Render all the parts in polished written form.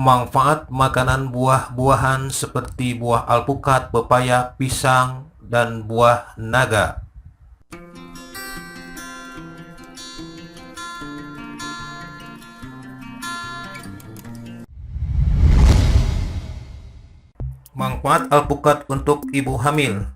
Manfaat makanan buah-buahan seperti buah alpukat, pepaya, pisang, dan buah naga. Manfaat alpukat untuk ibu hamil.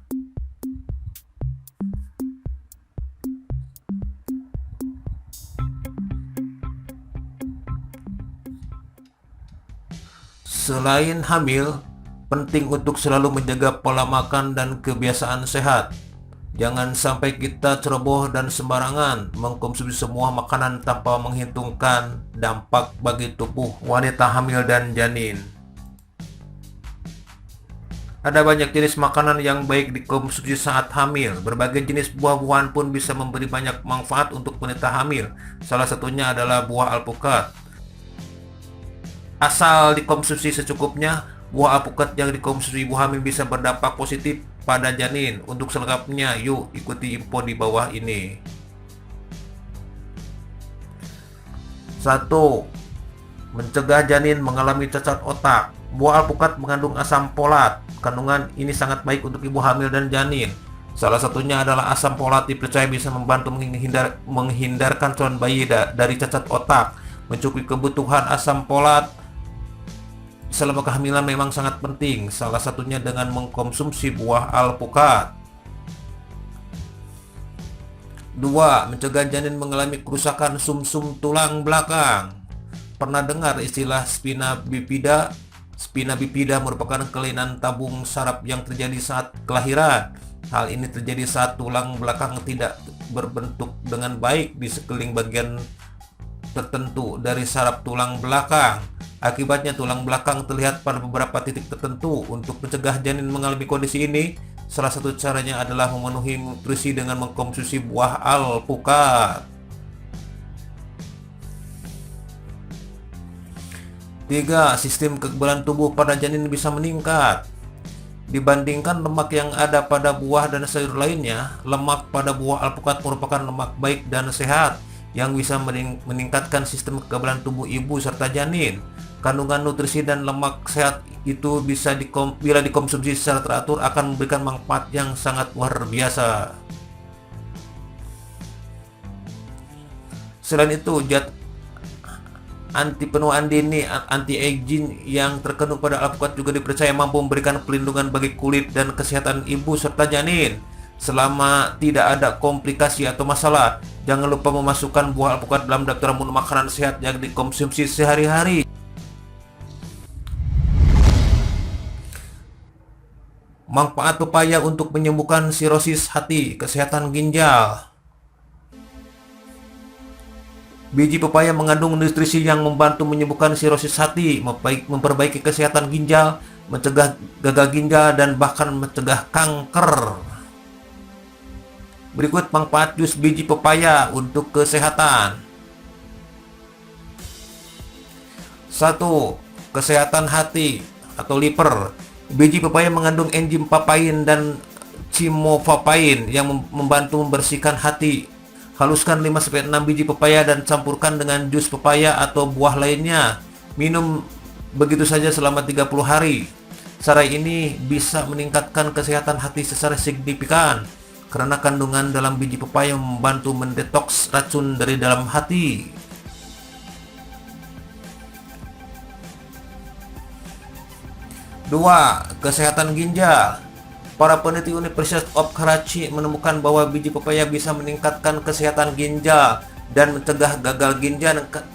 Selain hamil, penting untuk selalu menjaga pola makan dan kebiasaan sehat. Jangan sampai kita ceroboh dan sembarangan mengkonsumsi semua makanan tanpa menghitungkan dampak bagi tubuh wanita hamil dan janin. Ada banyak jenis makanan yang baik dikonsumsi saat hamil. Berbagai jenis buah-buahan pun bisa memberi banyak manfaat untuk wanita hamil. Salah satunya adalah buah alpukat. Asal dikonsumsi secukupnya, buah alpukat yang dikonsumsi ibu hamil bisa berdampak positif pada janin. Untuk selengkapnya, yuk ikuti info di bawah ini. 1. Mencegah janin mengalami cacat otak. Buah alpukat mengandung asam folat. Kandungan ini sangat baik untuk ibu hamil dan janin. Salah satunya adalah asam folat dipercaya bisa membantu menghindarkan calon bayi dari cacat otak. Mencukupi kebutuhan asam folat selama kehamilan memang sangat penting, salah satunya dengan mengkonsumsi buah alpukat. 2. Mencegah janin mengalami kerusakan sumsum tulang belakang. Pernah dengar istilah spina bifida? Spina bifida merupakan kelainan tabung saraf yang terjadi saat kelahiran. Hal ini terjadi saat tulang belakang tidak berbentuk dengan baik di sekeliling bagian tertentu dari saraf tulang belakang. Akibatnya tulang belakang terlihat pada beberapa titik tertentu. Untuk mencegah janin mengalami kondisi ini, salah satu caranya adalah memenuhi nutrisi dengan mengkonsumsi buah alpukat. 3. Sistem kekebalan tubuh pada janin bisa meningkat. Dibandingkan lemak yang ada pada buah dan sayur lainnya, lemak pada buah alpukat merupakan lemak baik dan sehat yang bisa meningkatkan sistem kekebalan tubuh ibu serta janin. Kandungan nutrisi dan lemak sehat itu bila dikonsumsi secara teratur akan memberikan manfaat yang sangat luar biasa. Selain itu, zat anti penuaan dini anti-aging yang terkandung pada alpukat juga dipercaya mampu memberikan perlindungan bagi kulit dan kesehatan ibu serta janin. Selama tidak ada komplikasi atau masalah, jangan lupa memasukkan buah alpukat dalam daftar menu makanan sehat yang dikonsumsi sehari-hari. Manfaat pepaya untuk menyembuhkan sirosis hati, kesehatan ginjal. Biji pepaya mengandung nutrisi yang membantu menyembuhkan sirosis hati, memperbaiki kesehatan ginjal, mencegah gagal ginjal, dan bahkan mencegah kanker. Berikut manfaat jus biji pepaya untuk kesehatan. 1. Kesehatan hati atau liver. Biji pepaya mengandung enzim papain dan chimopapain yang membantu membersihkan hati. Haluskan 5-6 biji pepaya dan campurkan dengan jus pepaya atau buah lainnya. Minum begitu saja selama 30 hari. Cara ini bisa meningkatkan kesehatan hati secara signifikan karena kandungan dalam biji pepaya membantu mendetoks racun dari dalam hati. 2. Kesehatan ginjal. Para peneliti University of Karachi menemukan bahwa biji pepaya bisa meningkatkan kesehatan ginjal dan mencegah gagal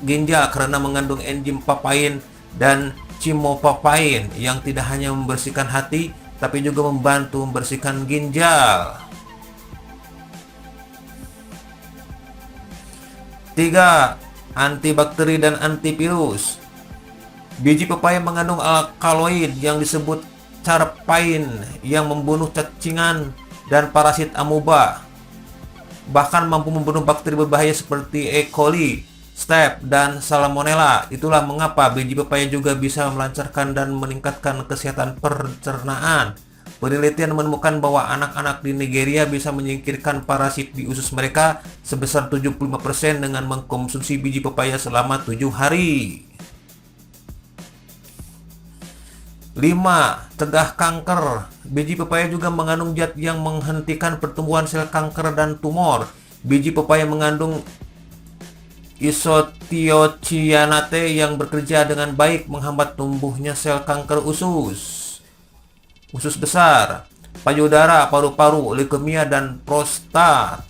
ginjal karena mengandung enzim papain dan chimopapain yang tidak hanya membersihkan hati tapi juga membantu membersihkan ginjal. 3. Antibakteri dan antivirus. Biji pepaya mengandung alkaloid yang disebut carpain yang membunuh cacingan dan parasit amoeba. Bahkan mampu membunuh bakteri berbahaya seperti E. coli, Staph, dan Salmonella. Itulah mengapa biji pepaya juga bisa melancarkan dan meningkatkan kesehatan pencernaan. Penelitian menemukan bahwa anak-anak di Nigeria bisa menyingkirkan parasit di usus mereka sebesar 75% dengan mengkonsumsi biji pepaya selama 7 hari. 5. Cegah kanker. Biji pepaya juga mengandung zat yang menghentikan pertumbuhan sel kanker dan tumor. Biji pepaya mengandung isothiocyanate yang bekerja dengan baik menghambat tumbuhnya sel kanker usus besar, payudara, paru-paru, leukemia, dan prostat.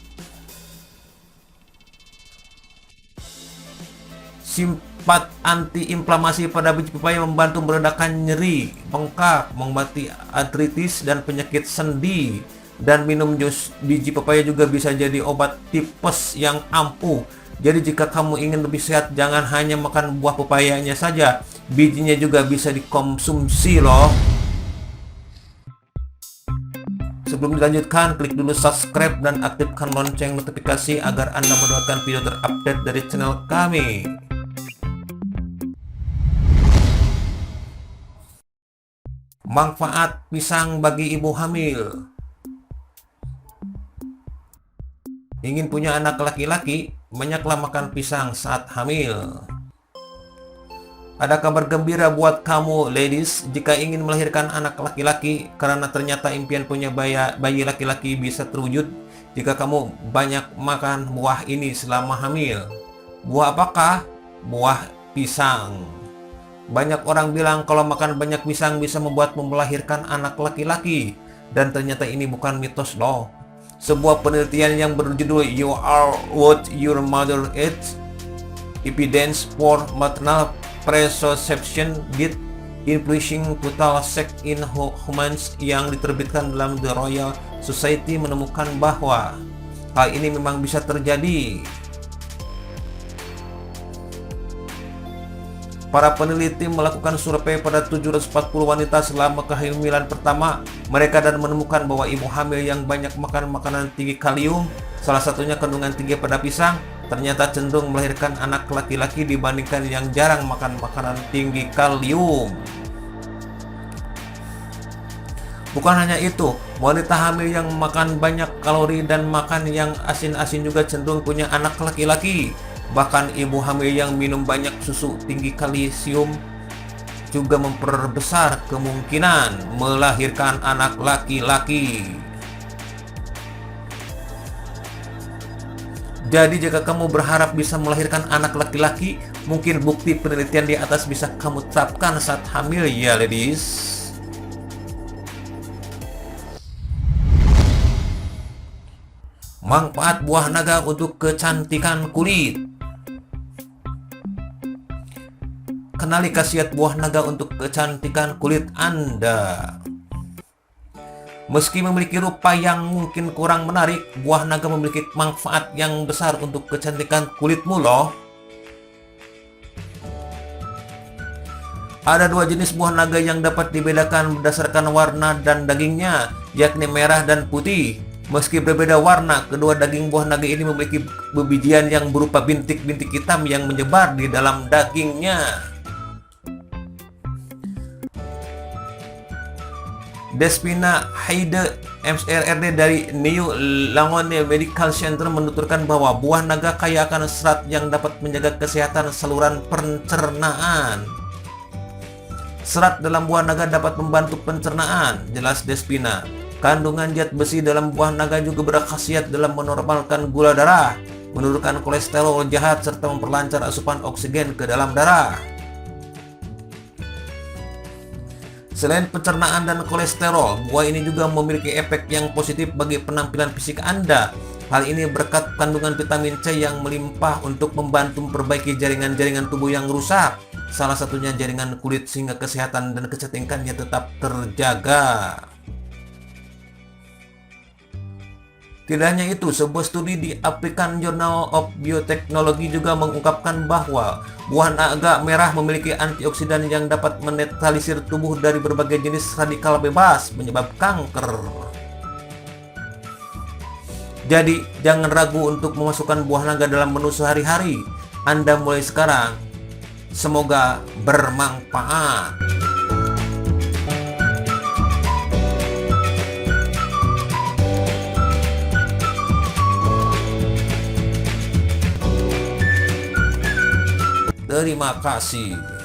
Sifat antiinflamasi pada biji pepaya membantu meredakan nyeri, bengkak, mengobati artritis dan penyakit sendi. Dan minum jus biji pepaya juga bisa jadi obat tipes yang ampuh. Jadi jika kamu ingin lebih sehat, jangan hanya makan buah pepayanya saja, bijinya juga bisa dikonsumsi loh. Sebelum dilanjutkan, klik dulu subscribe dan aktifkan lonceng notifikasi agar Anda mendapatkan video terupdate dari channel kami. Manfaat pisang bagi ibu hamil. Ingin punya anak laki-laki? Banyaklah makan pisang saat hamil. Ada kabar gembira buat kamu ladies, jika ingin melahirkan anak laki-laki, karena ternyata impian punya bayi laki-laki bisa terwujud jika kamu banyak makan buah ini selama hamil. Buah apakah? Buah pisang. Banyak orang bilang kalau makan banyak pisang bisa membuatmu melahirkan anak laki-laki, dan ternyata ini bukan mitos loh. Sebuah penelitian yang berjudul You Are What Your Mother Eats, Evidence for Maternal Preconception Did Influencing Total Sex in Humans yang diterbitkan dalam The Royal Society menemukan bahwa hal ini memang bisa terjadi. Para peneliti melakukan survei pada 740 wanita selama kehamilan pertama mereka dan menemukan bahwa ibu hamil yang banyak makan makanan tinggi kalium, salah satunya kandungan tinggi pada pisang, ternyata cenderung melahirkan anak laki-laki dibandingkan yang jarang makan makanan tinggi kalium. Bukan hanya itu, wanita hamil yang makan banyak kalori dan makan yang asin-asin juga cenderung punya anak laki-laki. Bahkan ibu hamil yang minum banyak susu tinggi kalsium juga memperbesar kemungkinan melahirkan anak laki-laki. Jadi jika kamu berharap bisa melahirkan anak laki-laki, mungkin bukti penelitian di atas bisa kamu terapkan saat hamil ya ladies. Manfaat buah naga untuk kecantikan kulit. Kenali khasiat buah naga untuk kecantikan kulit Anda. Meski memiliki rupa yang mungkin kurang menarik, buah naga memiliki manfaat yang besar untuk kecantikan kulitmu loh. Ada dua jenis buah naga yang dapat dibedakan berdasarkan warna dan dagingnya, yakni merah dan putih. Meski berbeda warna, kedua daging buah naga ini memiliki bebijian yang berupa bintik-bintik hitam yang menyebar di dalam dagingnya. Despina Haide, MSRD dari New Langone Medical Center menuturkan bahwa buah naga kaya akan serat yang dapat menjaga kesehatan saluran pencernaan. Serat dalam buah naga dapat membantu pencernaan, jelas Despina. Kandungan zat besi dalam buah naga juga berkhasiat dalam menormalkan gula darah, menurunkan kolesterol jahat, serta memperlancar asupan oksigen ke dalam darah. Selain pencernaan dan kolesterol, buah ini juga memiliki efek yang positif bagi penampilan fisik Anda. Hal ini berkat kandungan vitamin C yang melimpah untuk membantu memperbaiki jaringan-jaringan tubuh yang rusak, salah satunya jaringan kulit, sehingga kesehatan dan kecantikannya tetap terjaga. Tidak hanya itu, sebuah studi di African Journal of Biotechnology juga mengungkapkan bahwa buah naga merah memiliki antioksidan yang dapat menetralisir tubuh dari berbagai jenis radikal bebas penyebab kanker. Jadi, jangan ragu untuk memasukkan buah naga dalam menu sehari-hari Anda mulai sekarang. Semoga bermanfaat. Terima kasih.